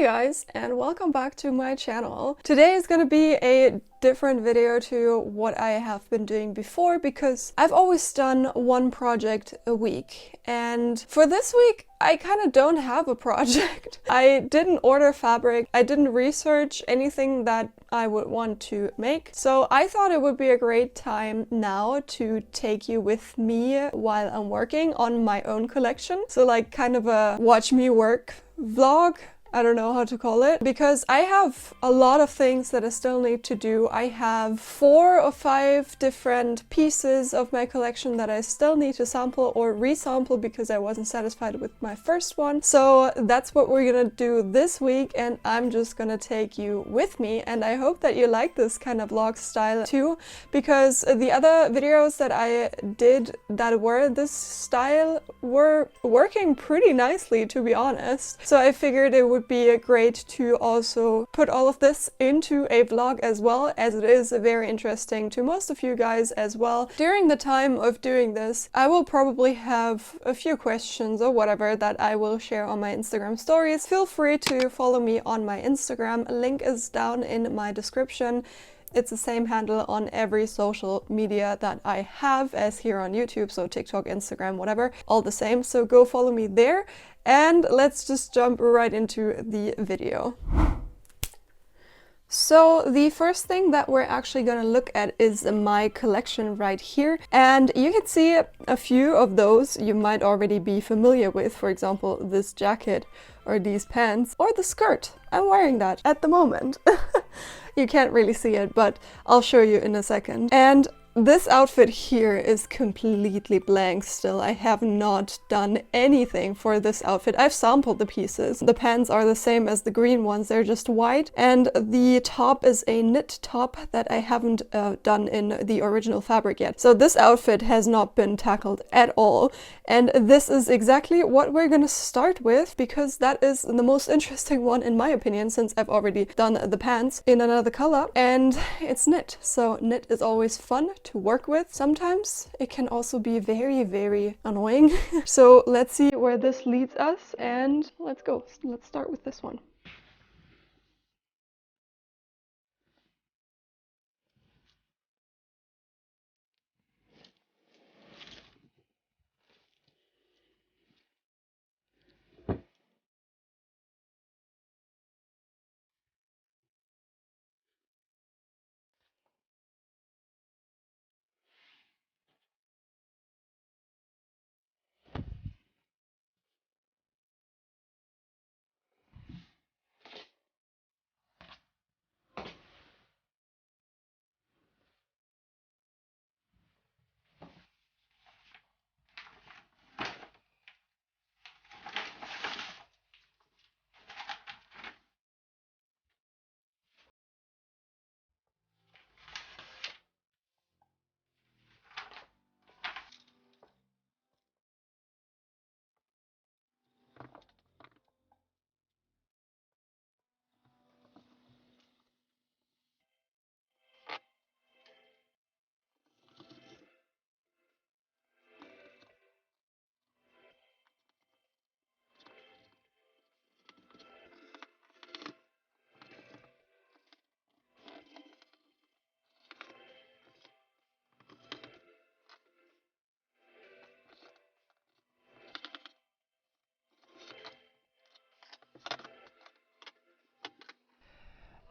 guys, and welcome back to my channel. Today is gonna be a different video to what I have been doing before because I've always done one project a week, and for this week I kind of don't have a project. I didn't order fabric, I didn't research anything that I would want to make, so I thought it would be a great time now to take you with me while I'm working on my own collection. So like kind of a watch me work vlog. I don't know how to call it, because I have a lot of things that I still need to do. I have 4 or 5 different pieces of my collection that I still need to sample or resample because I wasn't satisfied with my first one. So that's what we're gonna do this week, and I'm just gonna take you with me, and I hope that you like this kind of vlog style too, because the other videos that I did that were this style were working pretty nicely, to be honest. So I figured it would be great to also put all of this into a vlog as well, as it is very interesting to most of you guys as well. During the time of doing this, I will probably have a few questions or whatever that I will share on my Instagram stories. Feel free to follow me on my Instagram. Link is down in my description. It's the same handle on every social media that I have as here on YouTube, so TikTok, Instagram, whatever, all the same. So go follow me there, and let's just jump right into the video. So the first thing that we're actually going to look at is my collection right here, and you can see a few of those you might already be familiar with. For example, this jacket or these pants or the skirt. I'm wearing that at the moment. You can't really see it, but I'll show you in a second. And this outfit here is completely blank still. I have not done anything for this outfit. I've sampled the pieces. The pants are the same as the green ones, they're just white. And the top is a knit top that I haven't done in the original fabric yet. So this outfit has not been tackled at all. And this is exactly what we're gonna start with, because that is the most interesting one in my opinion, since I've already done the pants in another color. And it's knit. So knit is always fun to work with. Sometimes it can also be very, very annoying. So let's see where this leads us, and let's go. Let's start with this one.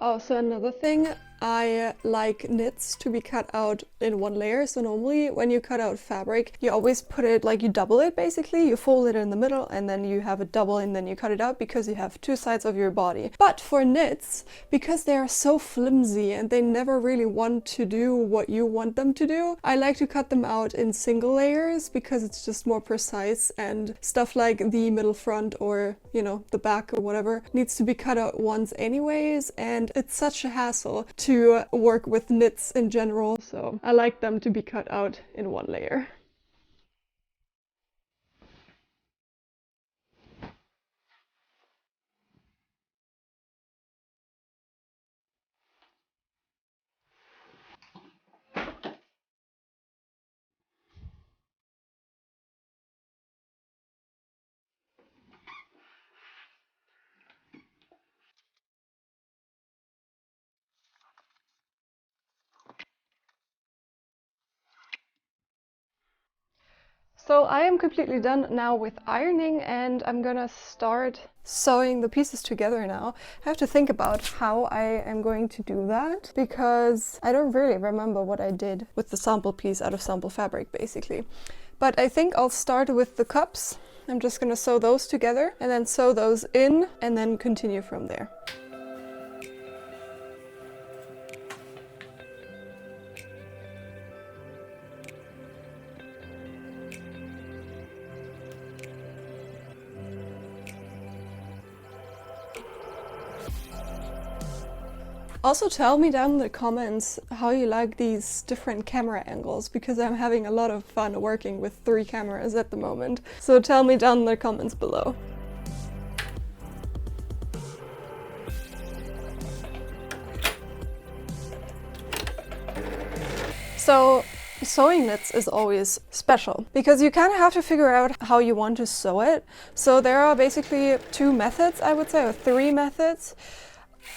Oh, so another thing, I like knits to be cut out in one layer. So normally when you cut out fabric, you always put it, like you double it basically. You fold it in the middle and then you have a double and then you cut it out, because you have 2 sides of your body. But for knits, because they are so flimsy and they never really want to do what you want them to do, I like to cut them out in single layers because it's just more precise, and stuff like the middle front or, you know, the back or whatever needs to be cut out once anyways, and it's such a hassle to work with knits in general, so I like them to be cut out in one layer. So I am completely done now with ironing, and I'm gonna start sewing the pieces together now. I have to think about how I am going to do that, because I don't really remember what I did with the sample piece out of sample fabric, basically. But I think I'll start with the cups. I'm just gonna sew those together and then sew those in and then continue from there. Also tell me down in the comments how you like these different camera angles, because I'm having a lot of fun working with 3 cameras at the moment. So tell me down in the comments below. So sewing knits is always special because you kind of have to figure out how you want to sew it. So there are basically 2 methods, I would say, or 3 methods.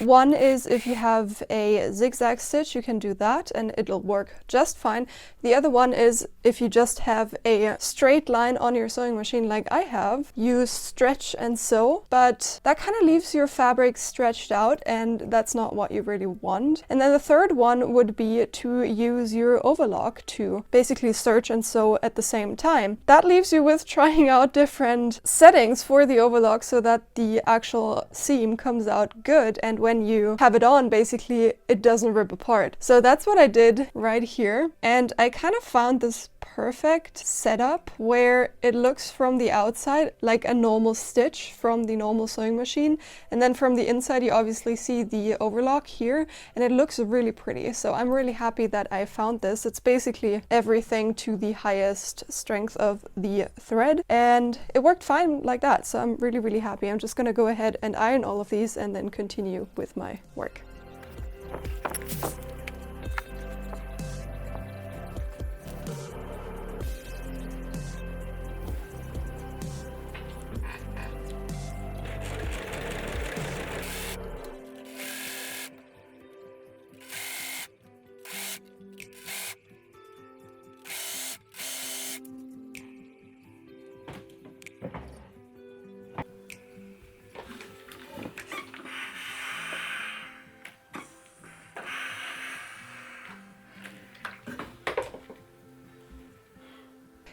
One is if you have a zigzag stitch, you can do that and it'll work just fine. The other one is if you just have a straight line on your sewing machine like I have, you stretch and sew, but that kind of leaves your fabric stretched out and that's not what you really want. And then the third one would be to use your overlock to basically stitch and sew at the same time. That leaves you with trying out different settings for the overlock so that the actual seam comes out good, and when you have it on, basically it doesn't rip apart. So that's what I did right here, and I kind of found this perfect setup where it looks from the outside like a normal stitch from the normal sewing machine, and then from the inside you obviously see the overlock here, and it looks really pretty. So I'm really happy that I found this. It's basically everything to the highest strength of the thread, and it worked fine like that. So I'm really happy. I'm just gonna go ahead and iron all of these and then continue with my work.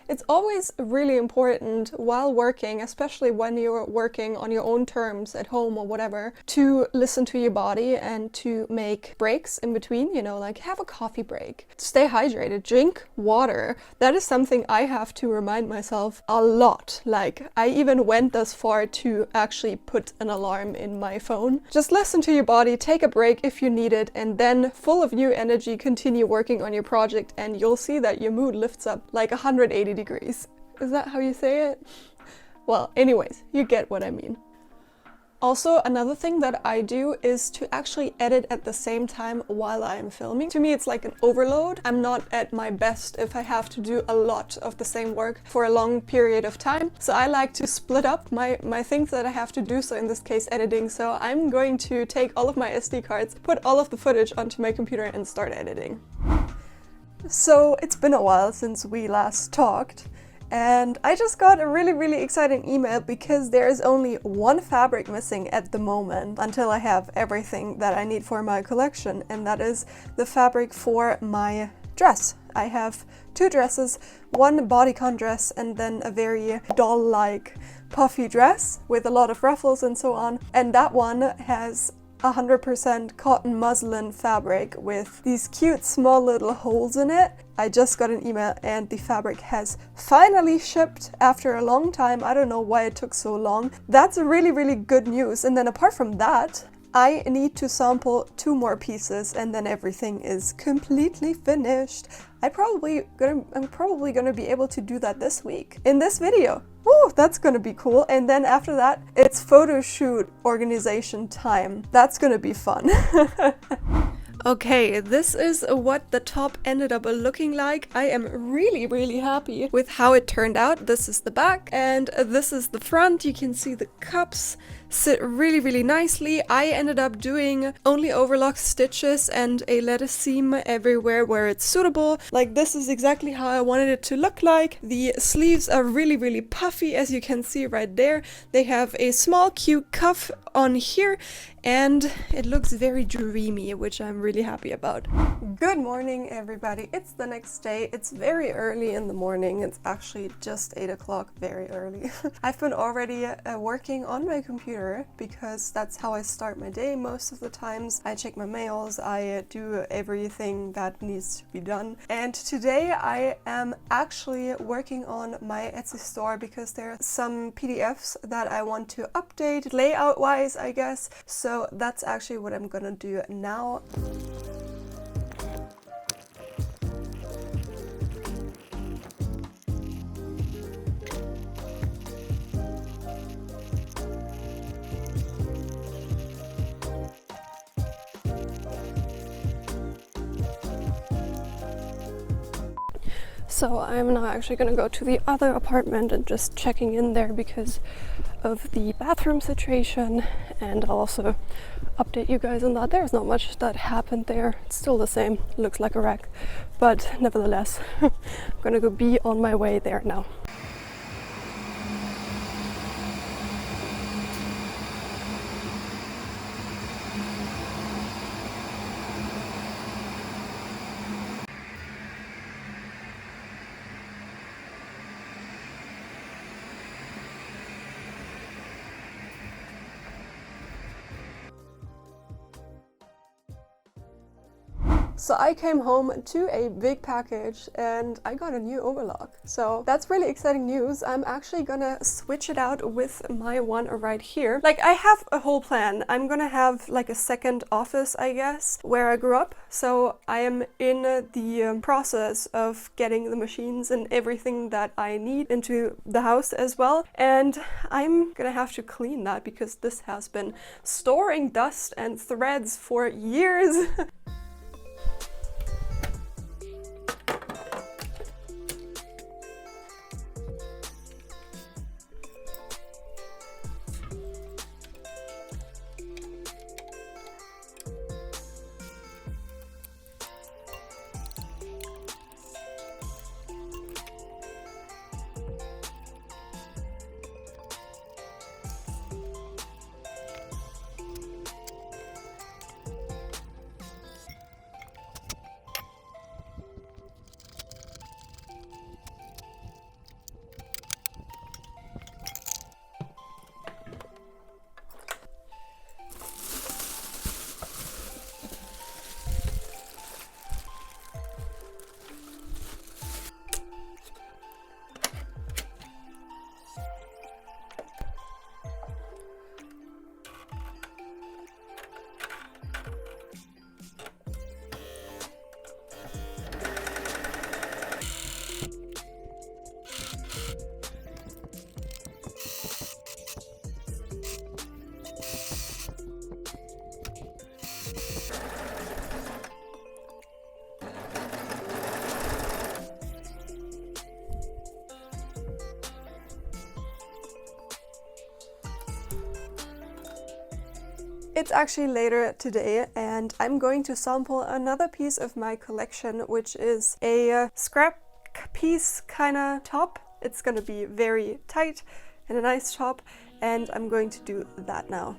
It's always really important while working, especially when you're working on your own terms at home or whatever, to listen to your body and to make breaks in between, you know, like have a coffee break. Stay hydrated, drink water. That is something I have to remind myself a lot. Like, I even went this far to actually put an alarm in my phone. Just listen to your body, take a break if you need it, and then full of new energy, continue working on your project, and you'll see that your mood lifts up like 180 degrees. Is that how you say it? Well, anyways, you get what I mean. Also, another thing that I do is to actually edit at the same time while I am filming. To me, it's like an overload. I'm not at my best if I have to do a lot of the same work for a long period of time. So I like to split up my things that I have to do, so in this case editing. So I'm going to take all of my SD cards, put all of the footage onto my computer and start editing. So it's been a while since we last talked, and I just got a really exciting email because there is only 1 fabric missing at the moment until I have everything that I need for my collection, and that is the fabric for my dress. I have 2 dresses, 1 bodycon dress and then a very doll-like puffy dress with a lot of ruffles and so on, and that one has 100% cotton muslin fabric with these cute small little holes in it. I just got an email and the fabric has finally shipped after a long time. I don't know why it took so long. That's really good news. And then apart from that, I need to sample 2 more pieces and then everything is completely finished. I'm probably gonna be able to do that this week in this video. Woo, that's gonna be cool. And then after that, it's photo shoot organization time. That's gonna be fun. Okay, this is what the top ended up looking like. I am really happy with how it turned out. This is the back and this is the front. You can see the cups sit really, really nicely. I ended up doing only overlock stitches and a lettuce seam everywhere where it's suitable. Like, this is exactly how I wanted it to look like. The sleeves are really, really puffy, as you can see right there. They have a small cute cuff on here, and it looks very dreamy, which I'm really happy about. Good morning, everybody. It's the next day. It's very early in the morning. It's actually just 8 o'clock, very early. I've been already working on my computer because that's how I start my day most of the times. I check my mails, I do everything that needs to be done. And today I am actually working on my Etsy store because there are some PDFs that I want to update layout-wise, I guess. So that's actually what I'm gonna do now. So I'm now actually gonna go to the other apartment and just checking in there because of the bathroom situation, and I'll also update you guys on that. There's not much that happened there. It's still the same, looks like a wreck, but nevertheless, I'm gonna go be on my way there now. So I came home to a big package and I got a new overlock. So that's really exciting news. I'm actually gonna switch it out with my one right here. Like, I have a whole plan. I'm gonna have like a second office, I guess, where I grew up. So I am in the process of getting the machines and everything that I need into the house as well. And I'm gonna have to clean that because this has been storing dust and threads for years. It's actually later today and I'm going to sample another piece of my collection, which is a scrap piece kind of top. It's gonna be very tight and a nice top, and I'm going to do that now.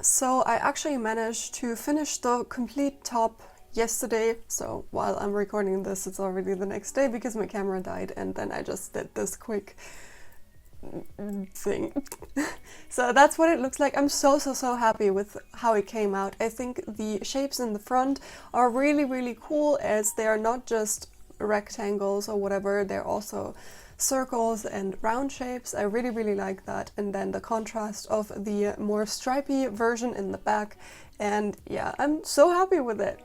So I actually managed to finish the complete top yesterday. So while I'm recording this, it's already the next day because my camera died, and then I just did this quick thing. So that's what it looks like. I'm so happy with how it came out. I think the shapes in the front are really cool, as they are not just rectangles or whatever, they're also circles and round shapes. I really like that. And then the contrast of the more stripy version in the back, and yeah, I'm so happy with it.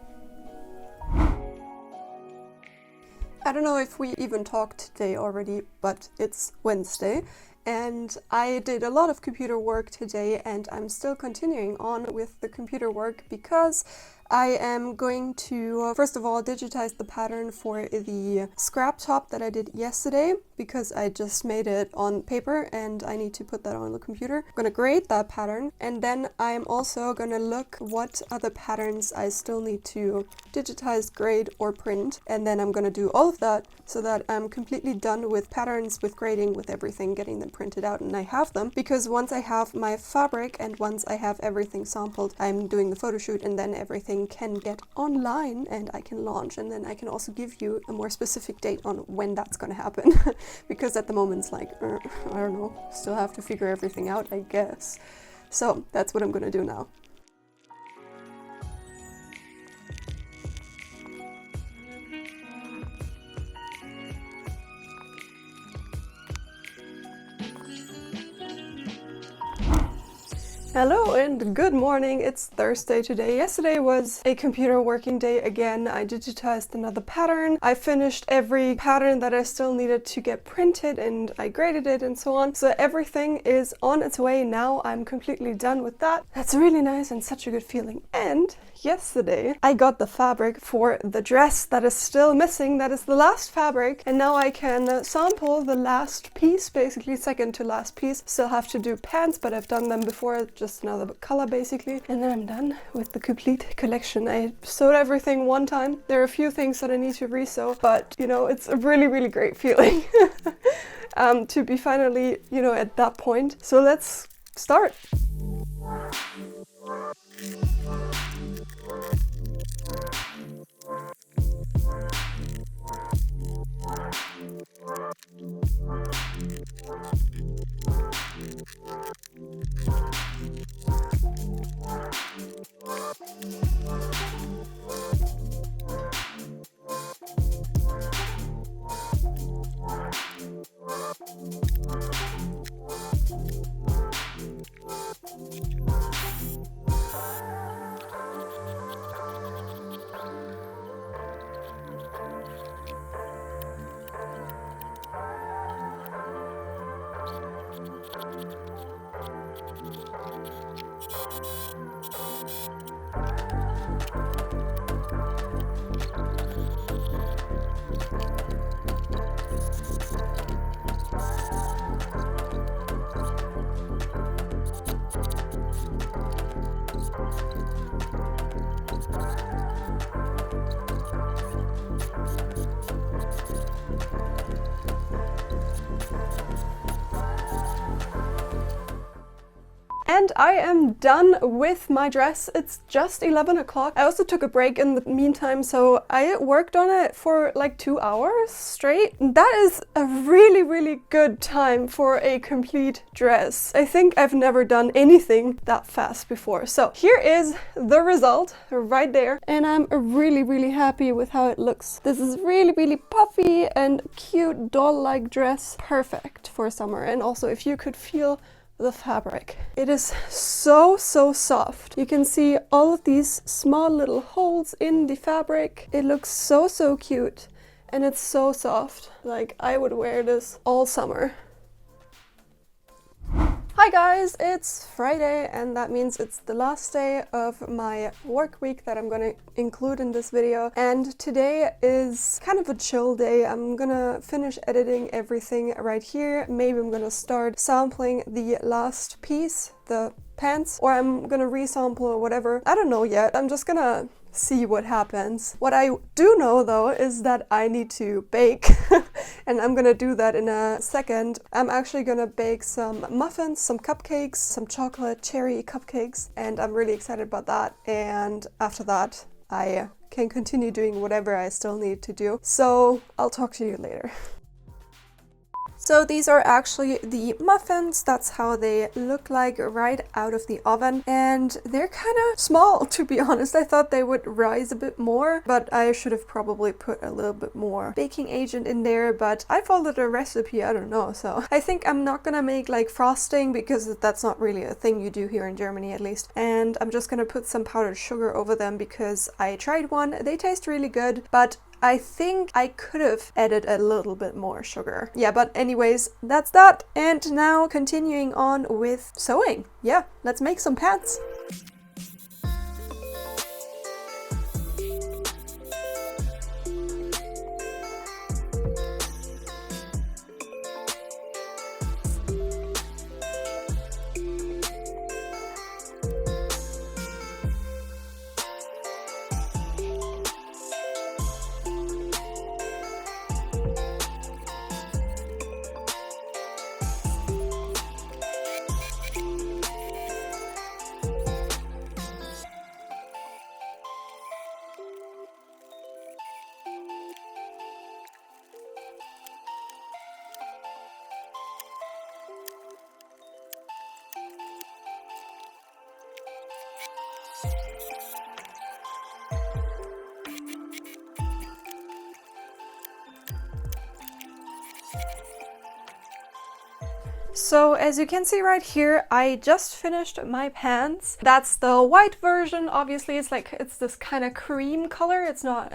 I don't know if we even talked today already, but it's Wednesday and I did a lot of computer work today, and I'm still continuing on with the computer work because I am going to, first of all, digitize the pattern for the scrap top that I did yesterday, because I just made it on paper and I need to put that on the computer. I'm gonna grade that pattern, and then I'm also gonna look what other patterns I still need to digitize, grade, or print, and then I'm gonna do all of that so that I'm completely done with patterns, with grading, with everything, getting them printed out, and I have them, because once I have my fabric and once I have everything sampled, I'm doing the photo shoot, and then everything can get online and I can launch, and then I can also give you a more specific date on when that's gonna happen. Because at the moment it's like, I don't know, still have to figure everything out, I guess. So that's what I'm gonna do now. Hello and good morning, it's Thursday today. Yesterday was a computer working day again. I digitized another pattern. I finished every pattern that I still needed to get printed, and I graded it and so on. So everything is on its way now. I'm completely done with that. That's really nice and such a good feeling. And yesterday I got the fabric for the dress that is still missing. That is the last fabric, and now I can sample the last piece, basically second to last piece. Still have to do pants, but I've done them before, just another color basically, and then I'm done with the complete collection. I sewed everything one time. There are a few things that I need to re-sew, but you know, it's a really great feeling to be finally, you know, at that point. So let's start. And I am done with my dress. It's just 11 o'clock. I also took a break in the meantime, so I worked on it for like 2 hours straight. That is a really good time for a complete dress. I think I've never done anything that fast before. So here is the result right there, and I'm really happy with how it looks. This is really puffy and cute doll-like dress, perfect for summer. And also, if you could feel the fabric, it is so soft. You can see all of these small little holes in the fabric. It looks so cute, and it's so soft. Like, I would wear this all summer. Hi guys, it's Friday, and that means it's the last day of my work week that I'm gonna include in this video. And today is kind of a chill day. I'm gonna finish editing everything right here. Maybe I'm gonna start sampling the last piece, the pants, or I'm gonna resample or whatever. I don't know yet. I'm just gonna see what happens. What I do know though is that I need to bake and I'm gonna do that in a second. I'm actually gonna bake some muffins, some cupcakes, some chocolate cherry cupcakes, and I'm really excited about that. And after that I can continue doing whatever I still need to do. So I'll talk to you later. So these are actually the muffins. That's how they look like right out of the oven. And they're kind of small, to be honest. I thought they would rise a bit more, but I should have probably put a little bit more baking agent in there. But I followed a recipe, I don't know. So I think I'm not gonna make like frosting because that's not really a thing you do here in Germany at least. And I'm just gonna put some powdered sugar over them because I tried one. They taste really good, but I think I could have added a little bit more sugar. Yeah, but anyways, that's that. And now continuing on with sewing. Yeah, let's make some pants. So as you can see right here, I just finished my pants. That's the white version. Obviously it's this kind of cream color. It's not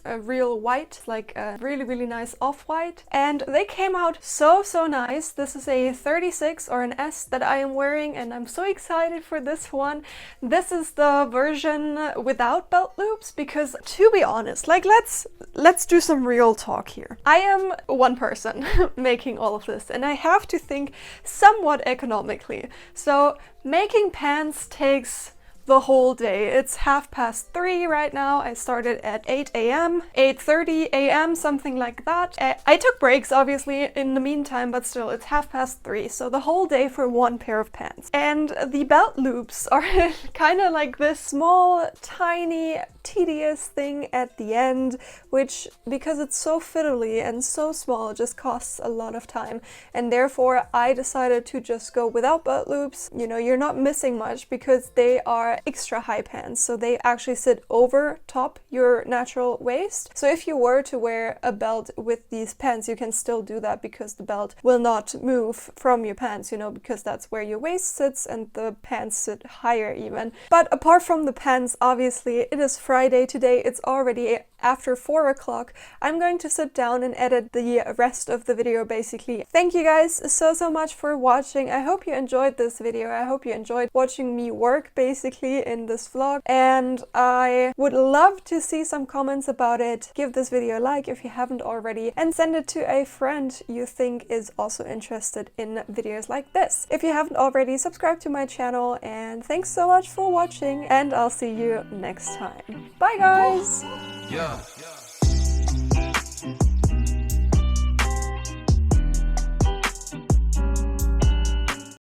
a real white, like a really nice off-white. And they came out so nice. This is a 36 or an S that I am wearing, and I'm so excited for this one. This is the version without belt loops because, to be honest, like let's do some real talk here. I am one person making all of this, and I have to think somewhat economically. So making pants takes the whole day. It's 3:30 right now. I started at 8 a.m., 8:30 a.m., something like that. I took breaks obviously in the meantime, but still it's 3:30. So the whole day for one pair of pants. And the belt loops are kind of like this small, tiny, tedious thing at the end, which, because it's so fiddly and so small, just costs a lot of time. And therefore I decided to just go without belt loops. You know, you're not missing much because they are extra high pants, so they actually sit over top your natural waist. So if you were to wear a belt with these pants, you can still do that because the belt will not move from your pants, you know, because that's where your waist sits and the pants sit higher even. But apart from the pants, obviously it is Friday today. It's already after 4 o'clock. I'm going to sit down and edit the rest of the video basically. Thank you guys so much for watching. I hope you enjoyed this video. I hope you enjoyed watching me work basically in this vlog, and I would love to see some comments about it. Give this video a like if you haven't already, and send it to a friend you think is also interested in videos like this. If you haven't already, subscribe to my channel, and thanks so much for watching, and I'll see you next time. Bye guys! Yeah.